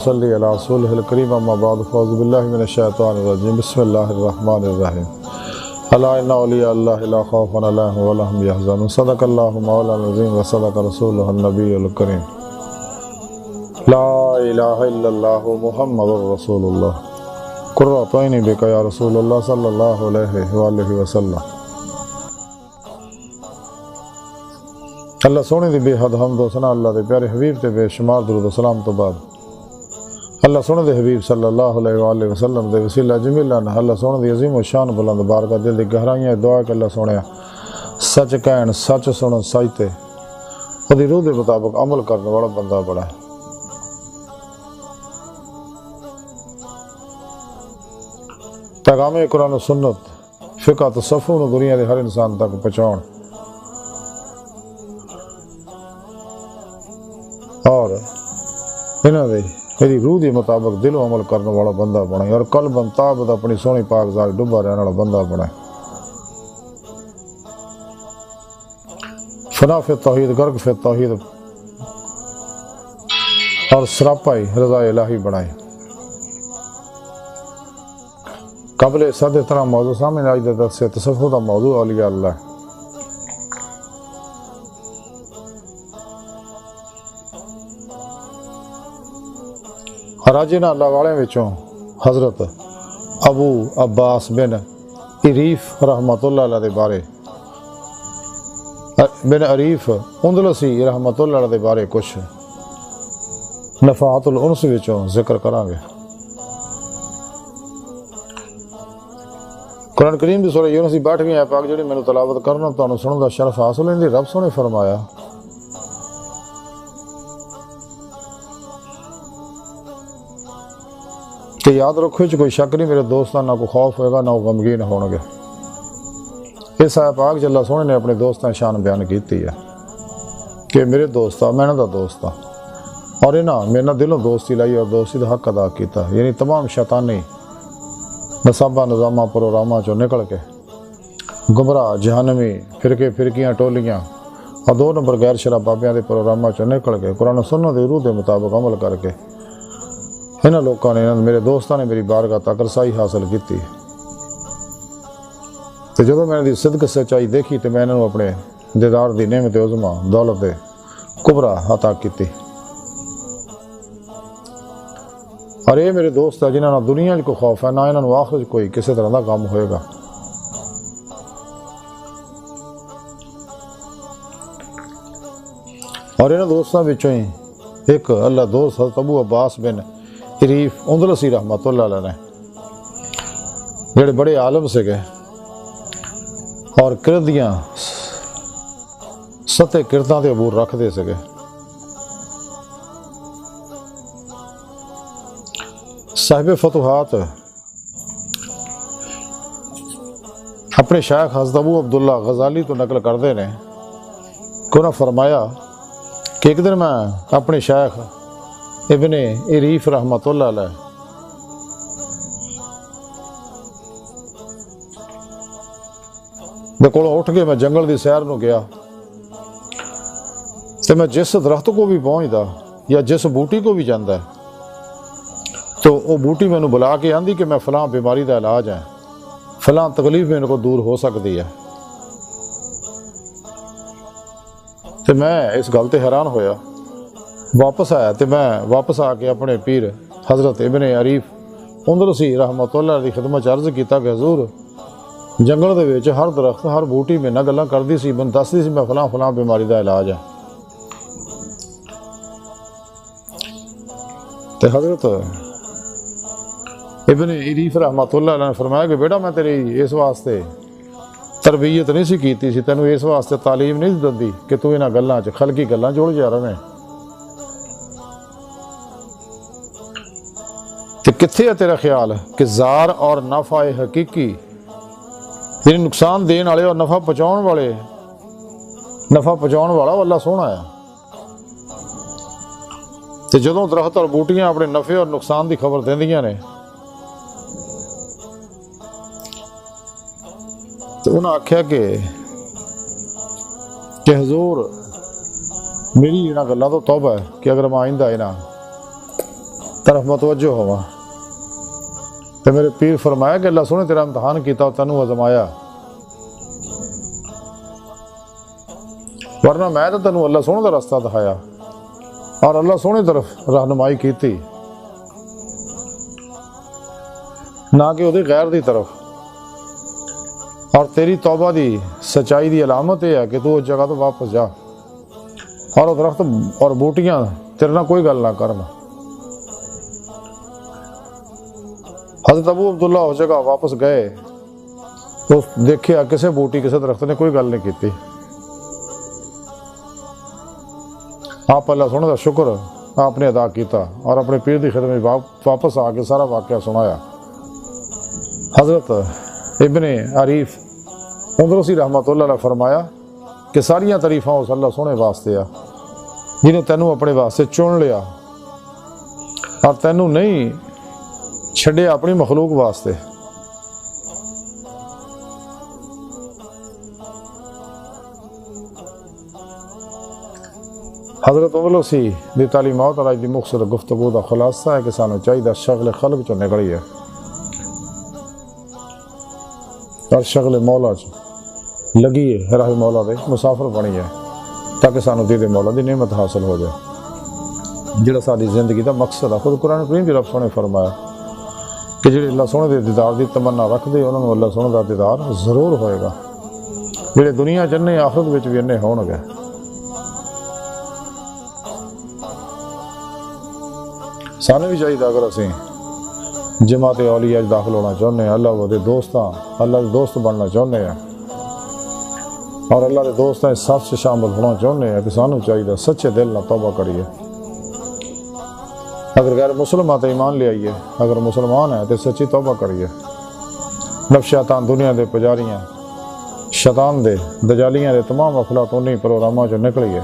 صلی علی رسولہ الکریم اما بعد فاعوذ باللہ من الشیطان الرجیم بسم اللہ الرحمن الرحیم الا ان اولیاء اللہ لا خوف علیہم ولا هم يحزنون صدق اللہ مولانا العظیم وصدق رسولہ النبی الکریم لا الہ الا اللہ محمد رسول اللہ قرۃ عینی بک یا رسول اللہ صلی اللہ علیہ وآلہ وسلم۔ اللہ سونے دی بے حد حمد و ثنا اللہ دے پیارے حبیب تے بے شمار درود و سلام تو بعد اللہ سونے دے حبیب صلی اللہ علیہ وآلہ وسلم دے وسیلہ جمیلہ اللہ سونے دی عظیم و شان بلند بارگاہ دل دی گہرائیاں دعا کہ اللہ سونے سچ کہن سچ سنن سائتے خودی روح دے مطابق عمل کرنے والا بندہ بڑا ہے۔ پیغام قرآن و سنت فقہ تصوف و دنیا دے ہر انسان تک پہنچاؤن اور انہاں دے میری روح دی مطابق دل و عمل کرنے والا بندہ بنائے اور قلب تابد اپنی سونی پاک ذات ڈبا رہنے والا بندہ بنائے۔ فنا فی توحید غرق فی توحید اور سراپائی رضا الہی بنائے۔ قبل صد طرح موضوع سامنے آئی درس سے تصوف دا موضوع اولیاء اللہ۔ راجینہ اللہ والے وچوں حضرت ابو عباس بن عریف رحمۃ اللہ علیہ دے بارے بن عریف اندلسی رحمۃ اللہ علیہ دے بارے کچھ نفحات الانس وچوں ذکر کریں گے۔ قرآن کریم دی سورہ یونس دی 62ویں آیت پاک جڑی مینوں تلاوت کرنا تانوں سنن دا شرف حاصل ہوندی رب سونے فرمایا کہ یاد رکھو کوئی شک نہیں میرے دوستان نہ کوئی خوف ہوئے گا نہ وہ غمگین ہون گے۔ اس آیت پاک اللہ سونے نے اپنے دوستان شان بیان کیتی ہے کہ میرے دوستا میں دا دوستا اور انہاں میرے دلوں دوستی لائی اور دوستی دا حق ادا کیتا، یعنی تمام شیطانی نصابہ نظامہ پروگرامہ چو نکل کے گمراہ جہنمی فرقے فرقیاں ٹولیاں اور 2 نمبر غیر شراب بابیاں دے پروگرامہ چو نکل کے قرآن و سنت دی روح دے مطابق عمل کر کے انہاں لوگوں نے میرے دوستاں نے میری بارگاہ تک رسائی حاصل کی تو جدو میں نے صدق سچائی دیکھی تو میں انہوں اپنے دیدار دی نعمت عظمہ دولت کبرا عطا کی اور یہ میرے دوست ہے جنہوں نے دنیا کو خوف ہے نہ انہوں نے آخر کوئی کسی طرح کا کام ہوئے گا۔ اور انہوں دوستوں بچوں ہی ایک اللہ دوست حضرت ابو عباس بن عریف اندلسی رحمۃ اللہ علیہ نے جڑے بڑے عالم سے گئے اور کردیاں ستے کرداں دے عبور رکھ دے سکے۔ صاحب فتوحات اپنے شیخ حضرت ابو عبداللہ غزالی تو نقل کردے نے کہ انہوں نے فرمایا کہ ایک دن میں اپنے شیخ ابن عریف رحمۃ اللہ علیہ میں کولوں اٹھ کے میں جنگل دی سیر نو گیا تو میں جس درخت کو بھی پہنچتا یا جس بوٹی کو بھی جاندہ ہے تو وہ بوٹی میں بلا کے آندی کہ میں فلاں بیماری دا علاج ہے فلاں تکلیف میں ان کو دور ہو سکتی ہے۔ تو میں اس گل تے حیران ہویا واپس آیا تو میں واپس آ کے اپنے پیر حضرت ابن عریف اندلسی رحمۃ اللہ دی خدمت عرض کیتا کہ حضور جنگل دے وچ ہر درخت ہر بوٹی میں نہ گلاں کردی سی من دسدی سی میں فلاں فلاں بیماری دا علاج ہے۔ تو حضرت ابن عریف رحمۃ اللہ علیہ نے فرمایا کہ بیٹا میں تیری اس واسطے تربیت نہیں سی کیتی سی تینوں اس واسطے تعلیم نہیں دندی کہ تو انہاں گلاں چ خلقی گلاں جوڑ جا رہے کہ کتھے ہے تیرا خیال کہ زار اور نفع حقیقی یعنی نقصان دین والے اور نفع پہنچاؤن والے نفع پہنچاؤن والا وہ اللہ سونا ہے۔ تو جدوں درخت اور بوٹیاں اپنے نفع اور نقصان دی خبر دیندیاں نے تو انہوں نے آکھیا کہ حضور میری انہاں گلاں تو توبہ ہے کہ اگر میں آئندہ انہاں طرف متوجہ ہوا تو میرے پیر فرمایا کہ اللہ سونے تیرا امتحان کیتا اور تینوں آزمایا، ورنہ میں تو تینوں اللہ سونے کا رستہ دکھایا اور اللہ سونے طرف رہنمائی کیتی، نہ کہ وہ غیر دی طرف۔ اور تیری توبہ دی سچائی دی علامت یہ ہے کہ تو اس جگہ تو واپس جا اور وہ درخت اور بوٹیاں تیرے نہ کوئی گل نہ کرنا۔ حضرت ابو عبداللہ اس جگہ واپس گئے تو دیکھیا کسے بوٹی کسے درخت نے کوئی گل نہیں کیتی۔ آپ اللہ سونے کا شکر آپ نے ادا کیتا اور اپنے پیر دی خدمت واپس آ کے سارا واقعہ سنایا۔ حضرت ابن عریف اندرسی رحمۃ اللہ علیہ فرمایا کہ ساریاں تعریفاں اس اللہ سونے واسطے آ جنہیں تینوں اپنے واسطے چن لیا اور تینوں نہیں چھڑے اپنی مخلوق واسطے۔ حضرت اندرسی دی تعلیمات اور آج دی مختصر گفتگو دا خلاصہ ہے کہ سانو چاہیے شغل خلق چو نکلی ہے اور شغل مولا چ لگی ہے، راہ مولا دے مسافر بنی ہے تاکہ سانو دید مولا دی نعمت حاصل ہو جائے جڑا ساری زندگی دا مقصد ہے۔ خود قرآن کریم بھی رب سونے فرمایا کہ جڑے اللہ سونے دے دیدار دی تمنا رکھ دے انہوں نے اللہ سونے دا دیدار ضرور ہوئے گا، جڑے دنیا جننے آخرت وچ بھی انہیں ہون گے۔ سانے بھی چاہیے اگر اسیں جماعت اولیاء داخل ہونا چاہتے ہیں، اللہ دے دوستاں اللہ دے دوست بننا چاہتے ہیں اور اللہ دے دوستاں اس صف سے شامل ہونا چاہتے ہیں کہ سانو چاہیے سچے دل نہ توبہ کریے۔ اگر غیر مسلم آتے ایمان لے آئیے، اگر مسلمان ہیں تو سچی توبہ کریے۔ نفس شیطان دنیا دے پجاریاں شیطان دے دجالیاں دے تمام افلاطونی پروگراماں جو نکلیے،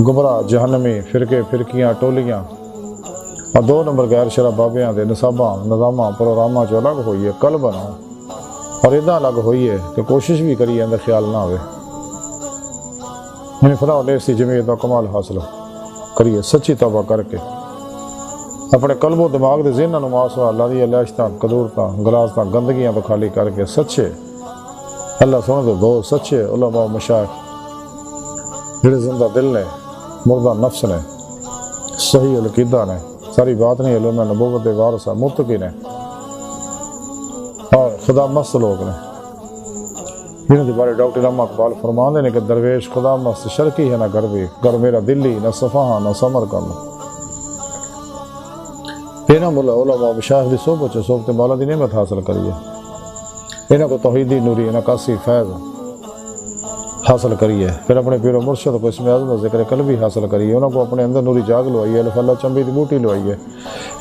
گمراہ جہنمی فرقے فرقیاں ٹولیاں اور 2 نمبر غیر شرع بابیاں دے نصاباں نظاماں پروگراماں جو الگ ہوئی ہے، کل بناؤ اور ادھا الگ ہوئی ہے کہ کوشش بھی کریے اندر خیال نہ ہوئے یعنی فلاح علیہ سی جمعیت و کمال حاصل کریے سچی توبہ کر کے اپنے قلب و دماغ دے ذہن نماز و اللہ دی علیشتاں قدورتاں گلازتاں گندگیاں تو خالی کر کے سچے اللہ سونے دے دوست سچے علماء و مشائخ جڑے زندہ دل نے مردہ نفس نے صحیح العقیدہ نے ساری بات نہیں علم نبوت وارث متقی نے اور خدا مست لوگ نے جنہوں کے بارے ڈاکٹر علامہ اقبال فرماندے نے کہ درویش خدا مست شرکی ہے نہ غربی، گر میرا دلی نہ صفحہ نہ سمر کم۔ انہاں ملا علماء مشایخ دی صحبت صحبت مولا دی نعمت حاصل کریے، انہاں کو توحیدی نوری نکاسی فیض حاصل کریے، پھر اپنے پیر و مرشد کو اسم اعظم ذکر قلبی حاصل کریے، انہوں کو اپنے اندر نوری جاگ لوائیے، الف اللہ چمبی دی بوٹی لوائیے،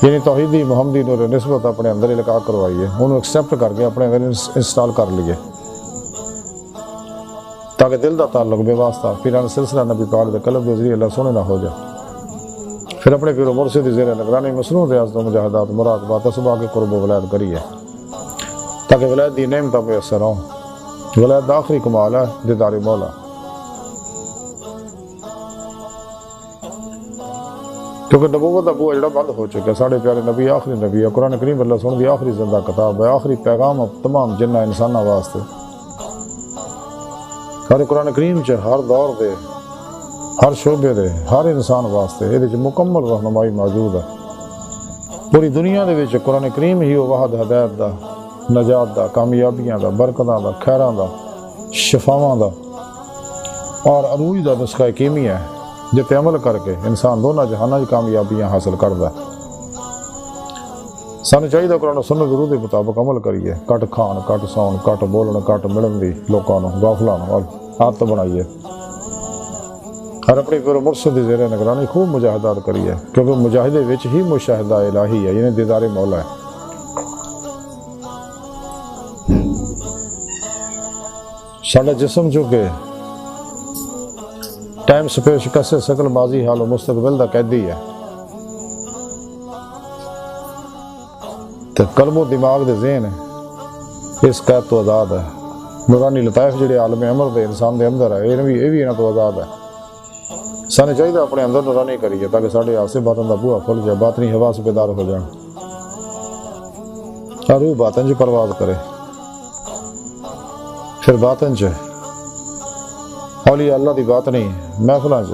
یعنی توحیدی محمدی نور نسبت اپنے اندر القاء کروائیے، انہوں ایکسیپٹ کر کے اپنے اندر انسٹال کر لیے تاکہ دل دا تعلق بے واسطہ پیران سلسلہ نبی پاک دے قلب دے ذریعے اللہ سونے نہ ہو جائے۔ پھر اپنے پیر و مرشد زیر نگرانی مصنوع ریاضت و مجاہدات مراقبات اسباق کے قرب و ولایت کریے تاکہ ولایت دی نعمتاں میسر ہوں۔ ولایت دا آخری کمال ہے دیدار مولا، کیونکہ نبوت ابو اجڑا بند ہو چکا ہے، ساڑھے پیارے نبی آخری نبی ہے، قرآن کریم اللہ سن دی آخری زندہ کتاب ہے، آخری پیغام اب تمام جنہ انسانہ واسطے۔ اور قرآن کریم چ ہر دور دے ہر شعبے دے ہر انسان واسطے یہ مکمل رہنمائی موجود ہے۔ پوری دنیا دے وچ قرآن کریم ہی وہ واحد ہدایت دا، نجات دا، کامیابیاں دا، برکتاں دا، خیراں دا، شفاواں دا اور عروج دا نسخہ کیمی ہے جتے عمل کر کے انسان دونوں جہاناں کی کامیابیاں حاصل کردا ہے۔ سانو چاہیے قرآن و سنت ضرور کے مطابق عمل کریے، کٹ کھان کٹ سون کٹ بولن کٹ ملن دی لوکاں نوں غافلاں نوں عادت بنائیے اور اپنی پیر مرشد دی زیر نگرانی خوب مجاہدات کریے، کیونکہ مجاہدے وچ ہی مشاہدہ الہی ہے، یعنی دیدار مولا ہے۔ ساڈا جسم جو کہ ٹائم سپیس کسے شکل ماضی حال و مستقبل دا قیدی ہے، تو قلب و دماغ دے ذہن اس قید تو آزاد ہے۔ نورانی لطائف جڑے عالم امر دے انسان دے اندر ہے یہ بھی انہاں تو آزاد ہے۔ سانو چاہیے اپنے اندر نورانی کریے تاکہ سارے آسے باطن کا بوہا کھل جائے، باطنی ہوا سے بیدار ہو جان اور روح باطن چ پرواز کرے، پھر باطن چ اولیاء اللہ دی باطنی محفلاں چ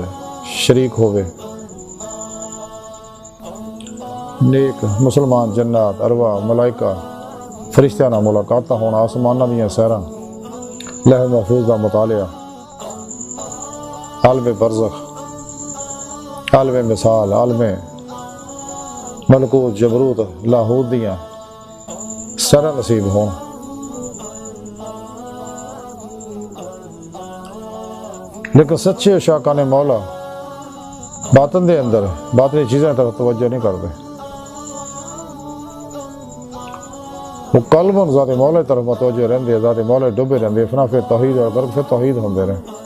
شریک ہوئے، نیک مسلمان جنات ارواح ملائکہ فرشتیاں نال ملاقاتاں ہون، آسماناں دیاں سیراں، لوح محفوظ دا مطالعہ، عالم برزخ، عالم مثال، عالم ملکوت جبروت لاہوت دیاں سیراں نصیب ہون۔ لیکن سچے عشاقان مولا باطن دے اندر باطنی چیزیں طرف توجہ نہیں کرتے، وہ قلباً ذات مولا طرف متوجہ رہندے، ذات مولا ڈوبے رہندے، فنا پھر توحید اور غرب پھر توحید ہوندے رہے۔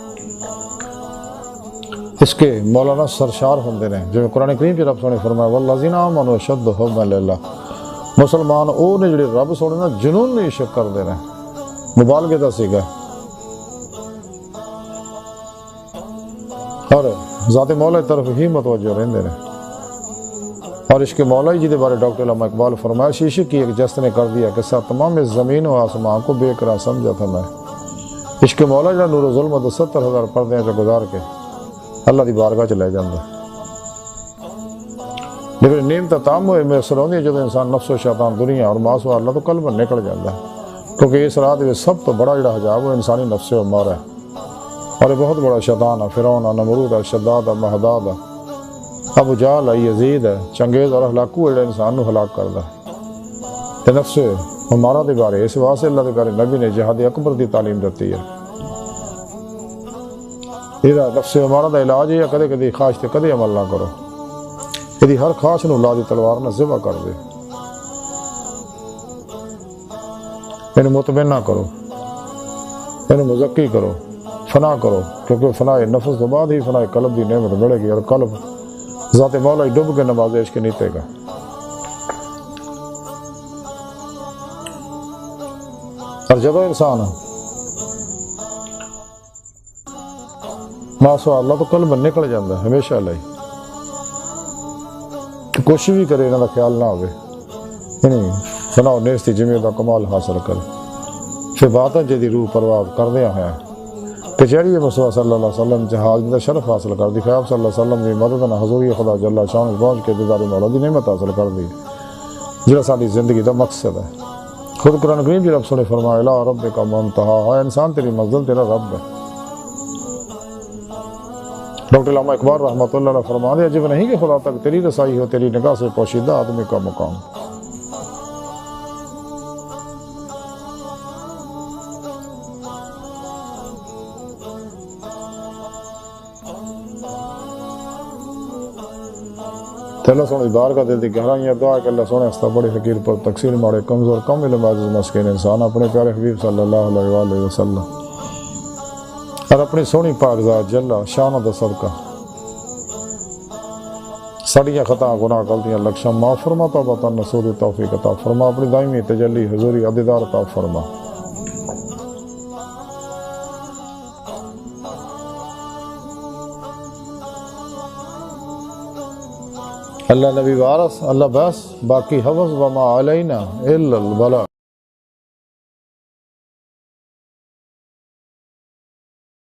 اس کے مولانا سرشار ہوندے رہے، جو قرآن کریم کی رب سونے فرمایا والذین آمنوا اشد حبا للہ، مسلمان او نے جڑے رب سونے نا جنون نہیں عشق کر دے رہے، مبالغے دا سیگا، اور ذات مولا کی طرف ہی متوجہ رہندے رہے۔ اور عشق مولا جی دے بارے ڈاکٹر علامہ اقبال فرمایا شیشے کی ایک جست نے کر دیا کہ ساتھ تمام اس زمین و آسمان کو بے قرار سمجھا تھا میں۔ عشق مولا جڑا نور و ظلمت 70,000 پردے سے گزار کے اللہ دی بارگاہ چ لے جاندے، لیکن نعمت تام ہوئے میسر ہوندی ہے جب انسان نفس و شیطان دنیا اور معاصی اللہ تو قلب نکل جاتا ہے، کیونکہ اس رات میں سب تو بڑا جڑا حجاب وہ انسانی نفس و مار ہے، اور یہ بہت بڑا شیطان ہے، فرعون ہے، نمرود ہے، شداد ہے، مہداد ہے، ابو جہل ہے، یزید ہے، چنگیز اور ہلاکو جڑا انسان نو ہلاک کردا ہے۔ تے نفس ہمارا دے بارے اس واسطے اللہ دے بارے نبی نے جہاد اکبر دی تعلیم دیتی ہے۔ یہ نفس ہمارا دا علاج ہے، کدے کدے خواہش تے کدے عمل نہ کرو، یہ ہر خواہش نو اللہ دی تلوار نہ ذبح کر دے، انہوں مطمئن نہ کرو، انہوں مزکی کرو، فنا کرو، کیونکہ فنا نفس تو بعد ہی فنا قلب دی نعمت ملے گی، اور قلب ذات مولا ڈب کے نماز عشق نیتے گا۔ اور جب انسان ماسوا اللہ تو قلب نکل جاتا ہے ہمیشہ لئی، کوشش بھی کرے انہوں کا خیال نہ ہوئے، یعنی فنا و نیستی جمعہ دا کمال حاصل کرے، پھر باطن جدی روح پرواز کردیا ہے کچہری مصطفیٰ صلی اللہ علیہ وسلم جہاز میں شرف حاصل کر دی، خیاب صلی اللہ علیہ وسلم کی مدد نہ حضوری خدا جل شان پہنچ کے دیدار مولا دی نعمت حاصل کر دی، جڑا ساری زندگی دا مقصد ہے۔ خود قرآن کریم بھی رب نے فرمایا الی ربک منتہا، ہے انسان تیری منزل تیرا رب ہے۔ ڈاکٹر علامہ اقبال رحمۃ اللہ علیہ فرما دے عجب نہیں کہ خدا تک تیری رسائی ہو، تیری نگاہ سے پوشیدہ آدمی کا مقام۔ اللہ سونے بار کا دل دی گہرائیاں دعا کہ اللہ سونے ہستا بڑے حقیر پر تقسیم مارے کمزور کم علم عاجز مسکین انسان اپنے پیارے حبیب صلی اللہ علیہ وآلہ وسلم اور اپنی سونی پاک ذات جل شان دا صدقہ ساڑیاں خطا گناہ غلطیاں لکشاں معاف فرما، توبہ نصوح توفیق عطا فرما، اپنی دائمی تجلی حضوری عدیدار عطا فرما۔ اللہ نبی وارث، اللہ بس، باقی حفظ وما علینا الا البلاغ۔